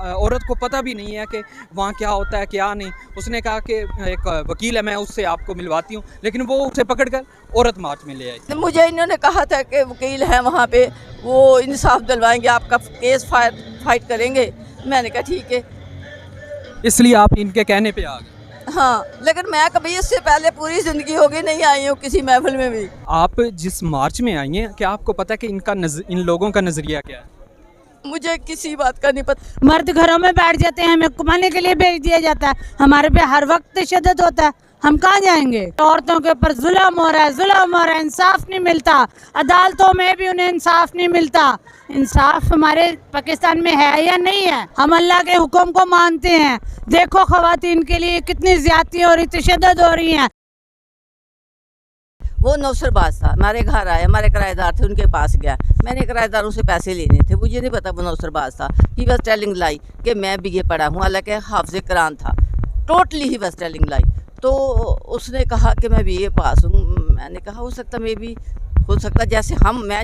औरत को पता भी नहीं है कि वहाँ क्या होता है क्या नहीं। उसने कहा कि एक वकील है, मैं उससे आपको मिलवाती हूँ, लेकिन वो उसे पकड़कर औरत मार्च में ले आई। मुझे इन्होंने कहा था कि वकील हैं वहाँ पे, वो इंसाफ दिलवाएंगे, आपका केस फाइट करेंगे। मैंने कहा ठीक है। इसलिए आप इनके कहने पे आ गए। हाँ, लेकिन मैं कभी इससे पहले पूरी ज़िंदगी होगी नहीं आई हूँ किसी महफिल में भी। आप जिस मार्च में आई हैं, क्या आपको पता है कि इन लोगों का नज़रिया क्या है? मुझे किसी बात का नहीं पता। मर्द घरों में बैठ जाते हैं, हमें कमाने के लिए भेज दिया जाता है, हमारे पे हर वक्त तशद्दुद होता है, हम कहाँ जाएंगे? औरतों के ऊपर जुल्म हो रहा है, जुल्म हो रहा है, इंसाफ नहीं मिलता, अदालतों में भी उन्हें इंसाफ नहीं मिलता। इंसाफ हमारे पाकिस्तान में है या नहीं है? हम अल्लाह के हुक्म को मानते हैं। देखो खवातीन के लिए कितनी ज्यादती हो रही, तशद्दुद हो रही है। वो नौसरबाज था, हमारे घर आया, हमारे किराएदार थे, उनके पास गया। मैंने किराएदारों से पैसे लेने थे, मुझे नहीं पता वो नौसरबाज था। ही वॉज टेलिंग लाई कि मैं BA पढ़ा हूँ, हालांकि हाफिज़ कुरान था। टोटली ही वॉज टेलिंग लाई। तो उसने कहा कि मैं BA पास हूँ। मैंने कहा हो सकता मैं भी, हो सकता जैसे मैं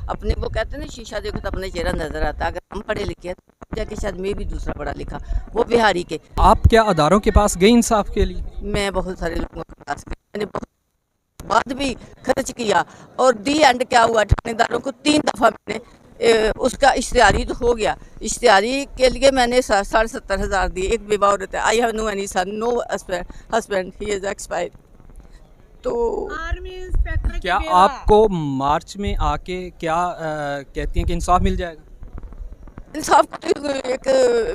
अपने, वो कहते हैं ना शीशा देखो तो अपने चेहरा नजर आता, अगर हम पढ़े लिखे जाके शायद मैं भी दूसरा पढ़ा लिखा। वो बिहारी के। आप क्या अदारों के पास गए इंसाफ के लिए? मैं बहुत सारे लोगों के पास गई, मैंने बहुत बाद भी खर्च किया, और दी एंड क्या हुआ, थानेदारों को 3 दफ़ा मैंने उसका इश्तिहारी तो हो गया। इश्तिहारी के लिए मैंने 70,500 दिए। एक बेवा औरत है, I have no any son, no husband, he is expired. तो आर्मी इंस्पेक्टर क्या आपको मार्च में आके क्या कहती हैं कि इंसाफ मिल जाएगा? इंसाफ तो एक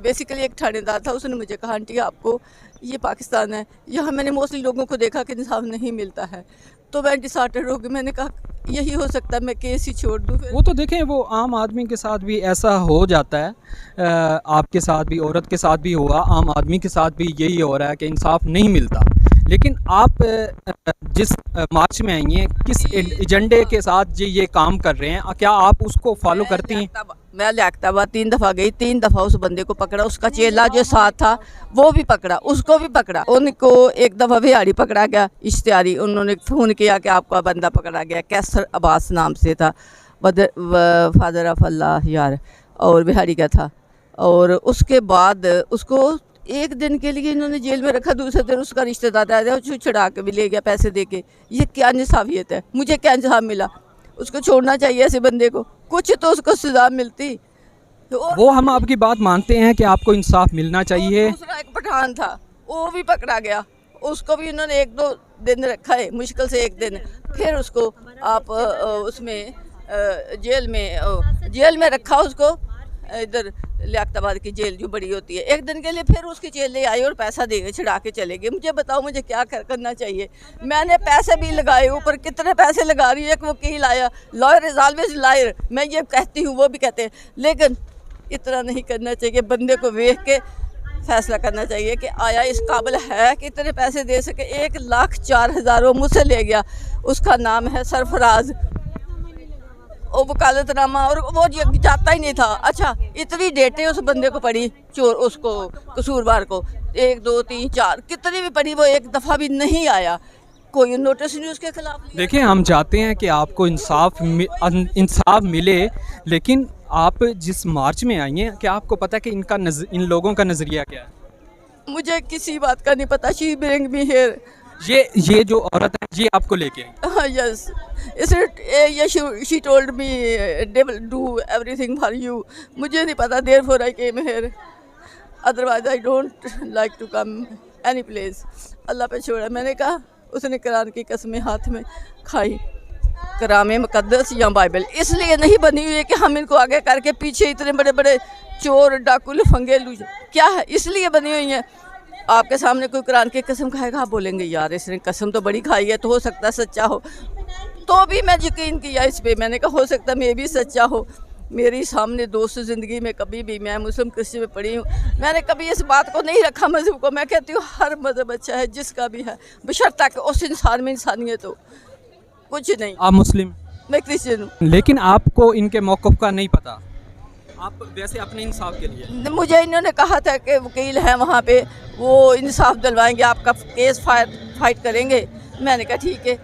बेसिकली एक थानेदार था, उसने मुझे कहा आंटी आपको, ये पाकिस्तान है, यहाँ मैंने मोस्टली लोगों को देखा कि इंसाफ नहीं मिलता है। तो मैं डिसऑर्डर हो गई, मैंने कहा यही हो सकता है, मैं केस ही छोड़ दूँ। वो तो देखें, वो आम आदमी के साथ भी ऐसा हो जाता है, आपके साथ भी, औरत के साथ भी हुआ, आम आदमी के साथ भी यही हो रहा है कि इंसाफ नहीं मिलता। लेकिन आप जिस मार्च में आई हैं, किस एजेंडे के साथ ये काम कर रहे हैं, क्या आप उसको फॉलो करती हैं? मैं लियाकताबाद 3 दफ़ा गई, 3 दफ़ा उस बंदे को पकड़ा, उसका चेला जो साथ था वो भी पकड़ा, उसको भी पकड़ा। उनको एक दफ़ा बिहारी पकड़ा गया, इश्तिहारी, उन्होंने फ़ोन किया कि आपका बंदा पकड़ा गया, कैसर अब्बास नाम से था, फादर ऑफ अल्लाह यार, और बिहारी का था। और उसके बाद उसको एक दिन के लिए इन्होंने जेल में रखा, दूसरे दिन उसका रिश्तेदार आया, उसको छुड़ा के भी ले गया पैसे दे के। ये क्या इंसाफियत है? मुझे क्या इंसाफ मिला? उसको छोड़ना चाहिए ऐसे बंदे को, कुछ तो उसको सजा मिलती। तो वो हम आपकी बात मानते हैं कि आपको इंसाफ मिलना चाहिए। दूसरा एक पठान था, वो भी पकड़ा गया, उसको भी इन्होंने 1-2 दिन रखा है, मुश्किल से 1 दिन। फिर उसको आप उसमें जेल में रखा उसको, इधर लियाकताबाद की जेल जो बड़ी होती है, 1 दिन के लिए। फिर उसकी जेल ले आई और पैसा दे छिड़ा के चले गए। मुझे बताओ मुझे क्या करना चाहिए? मैंने पैसे भी लगाए, ऊपर कितने पैसे लगा रही है। एक वकील आया, लॉयर इज ऑलवेज लायर, मैं ये कहती हूँ, वो भी कहते हैं, लेकिन इतना नहीं करना चाहिए। बंदे को देख के फैसला करना चाहिए कि आया इस काबिल है कि इतने पैसे दे सके। 1,04,000 वो मुझसे ले गया, उसका नाम है सरफराज, वो वकालतनामा, और वो जाता ही नहीं था। अच्छा, इतनी डेटें उस बंदे को पड़ी, चोर उसको, कसूरवार को, 1, 2, 3, 4 कितनी भी पड़ी, वो एक दफ़ा भी नहीं आया, कोई नोटिस नहीं उसके खिलाफ। देखिए, हम चाहते हैं कि आपको इंसाफ मिले, लेकिन आप जिस मार्च में आई हैं, क्या आपको पता है कि इन लोगों का नज़रिया क्या है? मुझे किसी बात का नहीं पता। She bring me here. ये जो औरत है, ये आपको लेके आई? Yes, she told me they will do everything for you. मुझे नहीं पता, therefore I came here, otherwise I don't like to come any place. अल्लाह पे छोड़ा। मैंने कहा, उसने कुरान की कसमें हाथ में खाई, करामे मुकद्दस या बाइबल इसलिए नहीं बनी हुई है कि हम इनको आगे करके पीछे इतने बड़े बड़े चोर डाकू लफंगे क्या है, इसलिए बनी हुई है। आपके सामने कोई कुरान की कसम खाएगा, आप बोलेंगे यार इसने कसम तो बड़ी खाई है, तो हो सकता है सच्चा हो। तो भी मैं यकीन किया इस पे, मैंने कहा हो सकता है मैं भी सच्चा हो। मेरी सामने दोस्त ज़िंदगी में कभी भी, मैं मुस्लिम कृष्ण में पढ़ी हूँ, मैंने कभी इस बात को नहीं रखा मज़हब को। मैं कहती हूँ हर मज़हब अच्छा है, जिसका भी है, बशर्ते कि उस इंसान में इंसानियत हो, कुछ नहीं। आप मुस्लिम? मैं क्रिश्चियन हूँ। लेकिन आपको इनके मौक़िफ़ का नहीं पता, आप वैसे अपने इंसाफ के लिए? मुझे इन्होंने कहा था कि वकील हैं वहाँ पे, वो इंसाफ दिलवाएंगे, आपका केस फाइट करेंगे। मैंने कहा ठीक है।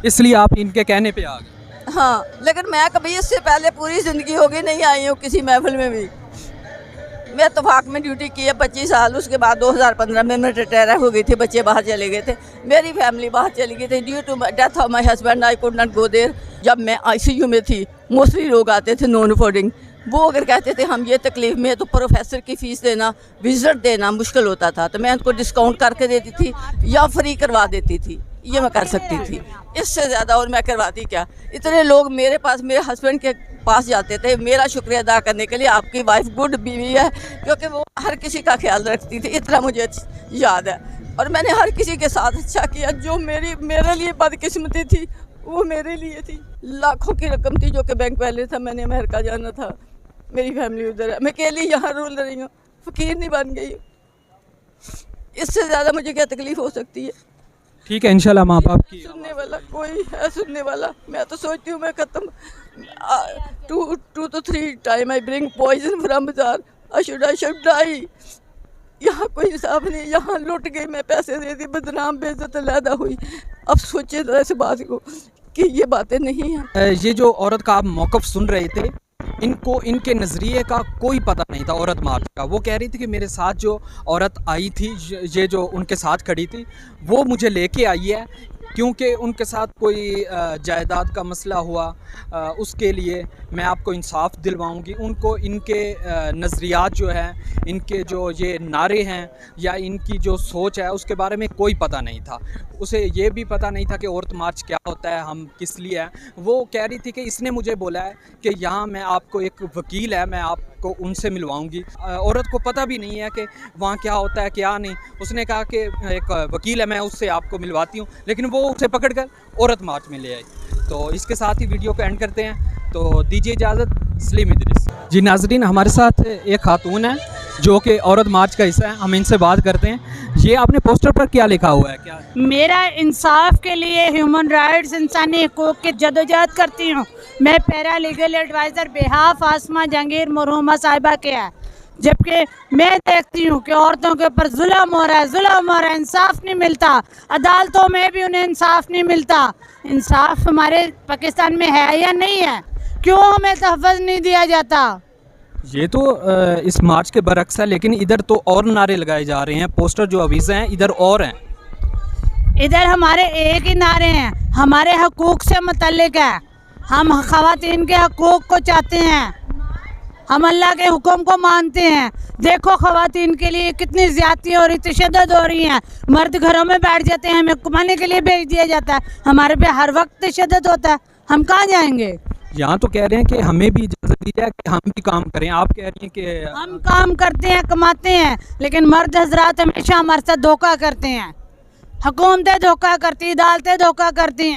इसलिए आप इनके कहने पे आ गए? हाँ, लेकिन मैं कभी इससे पहले पूरी ज़िंदगी होगी नहीं आई हूँ किसी महफिल में भी। मैं तवाक में ड्यूटी की है 25 साल, उसके बाद 2015 में मैं रिटायर हो गई थी, बच्चे बाहर चले गए थे, मेरी फैमिली बाहर चली गई थी due to death of my husband. I could not go there. जब मैं आईसीयू में थी, मोस्टली लोग आते थे नॉन अफोर्डिंग, वो अगर कहते थे हम ये तकलीफ़ में, तो प्रोफेसर की फ़ीस देना, विजिट देना मुश्किल होता था, तो मैं उनको डिस्काउंट करके देती थी या फ्री करवा देती थी, ये मैं कर सकती थी। इससे ज़्यादा और मैं करवाती क्या। इतने लोग मेरे पास, मेरे हस्बैंड के पास जाते थे मेरा शुक्रिया अदा करने के लिए, आपकी वाइफ गुड बीवी है, क्योंकि वो हर किसी का ख्याल रखती थी, इतना मुझे याद है। और मैंने हर किसी के साथ अच्छा किया। जो मेरे लिए बदकिस्मती थी वो मेरे लिए थी। लाखों की रकम थी जो कि बैंक बैलेंस था, मैंने अमेरिका जाना था, मेरी फैमिली उधर है, मैं अकेली यहाँ रोल रही हूँ, फ़कीर नहीं बन गई। इससे ज़्यादा मुझे क्या तकलीफ़ हो सकती है। ठीक है, इंशाल्लाह माँ बाप की सुनने वाला कोई है, सुनने वाला। मैं तो सोचती हूँ मैं ख़त्म 2 to 3 time I bring poison from बाजार, आई शुड डाई। यहाँ कोई इंसाफ नहीं, यहाँ लुट गई, मैं पैसे दे दी, बदनाम बेइज्जत अलहदा हुई। अब सोचे तो ऐसे बात को कि ये बातें नहीं हैं। ये जो औरत का आप मौक़िफ़ सुन रहे थे, इनको इनके नज़रिए का कोई पता नहीं था औरत मार्च का। वो कह रही थी कि मेरे साथ जो औरत आई थी, ये जो उनके साथ खड़ी थी, वो मुझे लेके आई है क्योंकि उनके साथ कोई जायदाद का मसला हुआ, उसके लिए मैं आपको इंसाफ दिलवाऊंगी। उनको इनके नज़रियात जो हैं, इनके जो ये नारे हैं या इनकी जो सोच है, उसके बारे में कोई पता नहीं था। उसे ये भी पता नहीं था कि औरत मार्च क्या होता है, हम किस लिए हैं। वो कह रही थी कि इसने मुझे बोला है कि यहाँ मैं आपको, एक वकील है, मैं आपको उनसे मिलवाऊंगी। औरत को पता भी नहीं है कि वहाँ क्या होता है क्या नहीं। उसने कहा कि एक वकील है, मैं उससे आपको मिलवाती हूँ, लेकिन वो उसे पकड़कर औरत मार्च में ले आई। तो इसके साथ ही वीडियो को एंड करते हैं, तो दीजिए इजाज़त। सलीम इदरीस जी। नाजरीन, हमारे साथ एक खातून है जो कि औरत मार्च का हिस्सा है, हम इनसे बात करते हैं। ये आपने पोस्टर पर क्या लिखा हुआ है? क्या मेरा इंसाफ के लिए, ह्यूमन राइट्स, इंसानी हकूक़ की जदोजहद करती हूँ। मैं पैरा लीगल एडवाइज़र बेहाफ आसमा जहांगीर मरहूमा साहिबा के है। जबकि मैं देखती हूँ कि औरतों के ऊपर जुल्म हो रहा है, इंसाफ नहीं मिलता, अदालतों में भी उन्हें इंसाफ नहीं मिलता। इंसाफ हमारे पाकिस्तान में है या नहीं है? क्यों हमें तहफ़्फ़ुज़ नहीं दिया जाता? ये तो इस मार्च के बरक्स है, लेकिन इधर तो और नारे लगाए जा रहे हैं। पोस्टर जो अभी से हैं इधर और हैं। इधर हमारे एक ही नारे हैं, हमारे हकूक़ से मुतल्लिक है। हम ख़वातीन के हकूक़ को चाहते हैं, हम अल्लाह के हुक्म को मानते हैं। देखो ख़वातीन के लिए कितनी ज़्यादती और तशद्दुद हो रही हैं। मर्द घरों में बैठ जाते हैं, हमें कमाने के लिए भेज दिया जाता है, हमारे पे हर वक्त तशद्दुद होता है, हम कहाँ जाएंगे? यहाँ तो कह रहे हैं कि हमें भी इजाज़त दी जाए कि हम भी काम करें। आप कह रही हैं कि हम काम करते हैं, कमाते हैं, लेकिन मर्द हजरात हमेशा हमारे साथ धोखा करते हैं। हुकूमतें धोखा करती, अदालतें धोखा करती हैं।